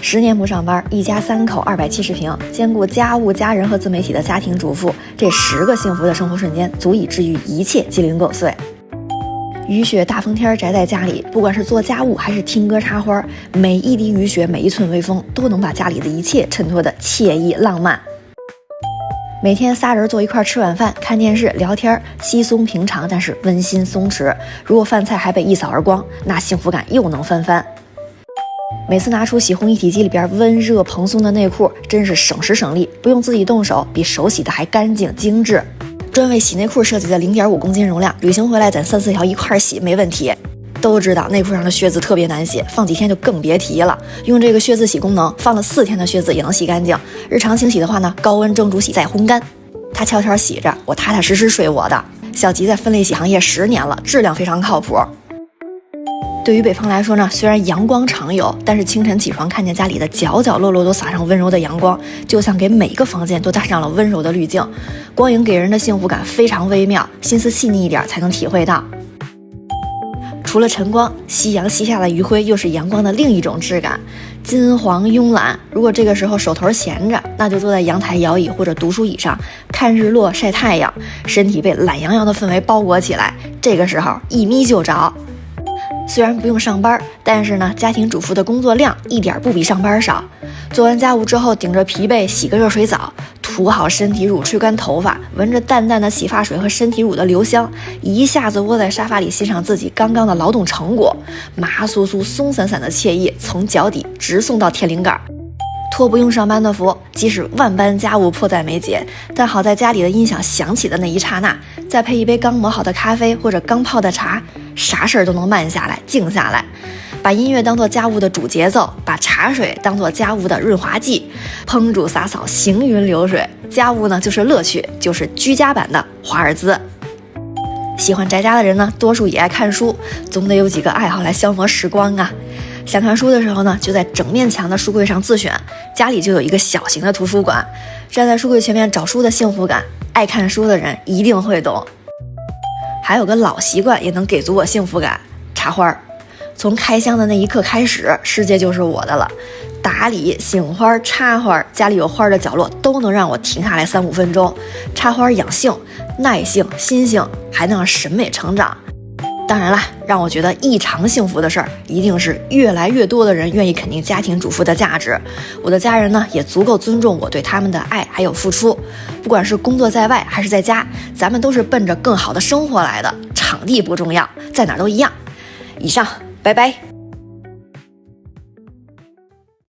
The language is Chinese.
10年不上班，一家3口270平，兼顾家务、家人和自媒体的家庭主妇，这10个幸福的生活瞬间，足以治愈一切鸡零狗碎。雨雪大风天宅在家里，不管是做家务还是听歌插花，每一滴雨雪，每一寸微风，都能把家里的一切衬托得惬意浪漫。每天仨人坐一块吃晚饭，看电视聊天，稀松平常，但是温馨松弛。如果饭菜还被一扫而光，那幸福感又能翻番。每次拿出洗烘一体机里边温热蓬松的内裤，真是省时省力，不用自己动手，比手洗的还干净精致。专为洗内裤设计的0.5公斤容量，旅行回来咱3、4条一块洗没问题。都知道内裤上的血渍特别难洗，放几天就更别提了。用这个血渍洗功能，放了4天的血渍也能洗干净。日常清洗的话呢，高温蒸煮洗再烘干。它悄悄洗着，我踏踏实实睡我的。小吉在分类洗行业10年了，质量非常靠谱。对于北方来说呢，虽然阳光常有，但是清晨起床看见家里的角角落落都洒上温柔的阳光，就像给每个房间都搭上了温柔的滤镜。光影给人的幸福感非常微妙，心思细腻一点才能体会到。除了晨光，夕阳西下的余晖又是阳光的另一种质感，金黄慵懒。如果这个时候手头闲着，那就坐在阳台摇椅或者读书椅上看日落晒太阳，身体被懒洋洋的氛围包裹起来，这个时候一眯就着。虽然不用上班，但是呢，家庭主妇的工作量一点不比上班少。做完家务之后，顶着疲惫洗个热水澡，涂好身体乳，吹干头发，闻着淡淡的洗发水和身体乳的留香，一下子窝在沙发里欣赏自己刚刚的劳动成果，麻酥酥、松散散的惬意从脚底直送到天灵盖。托不用上班的福，即使万般家务迫在眉睫，但好在家里的音响响起的那一刹那，再配一杯刚磨好的咖啡或者刚泡的茶，啥事儿都能慢下来、静下来。把音乐当作家务的主节奏，把茶水当作家务的润滑剂，烹煮洒扫，行云流水。家务呢就是乐趣，就是居家版的华尔兹。喜欢宅家的人呢，多数也爱看书，总得有几个爱好来消磨时光啊。想看书的时候呢，就在整面墙的书柜上自选，家里就有一个小型的图书馆。站在书柜前面找书的幸福感，爱看书的人一定会懂。还有个老习惯也能给足我幸福感，插花。从开箱的那一刻开始，世界就是我的了。打理、醒花、插花，家里有花的角落都能让我停下来3、5分钟。插花养性、耐性、心性，还能让审美成长。当然了，让我觉得异常幸福的事儿，一定是越来越多的人愿意肯定家庭主妇的价值。我的家人呢，也足够尊重我对他们的爱还有付出。不管是工作在外还是在家，咱们都是奔着更好的生活来的，场地不重要，在哪儿都一样。以上，拜拜。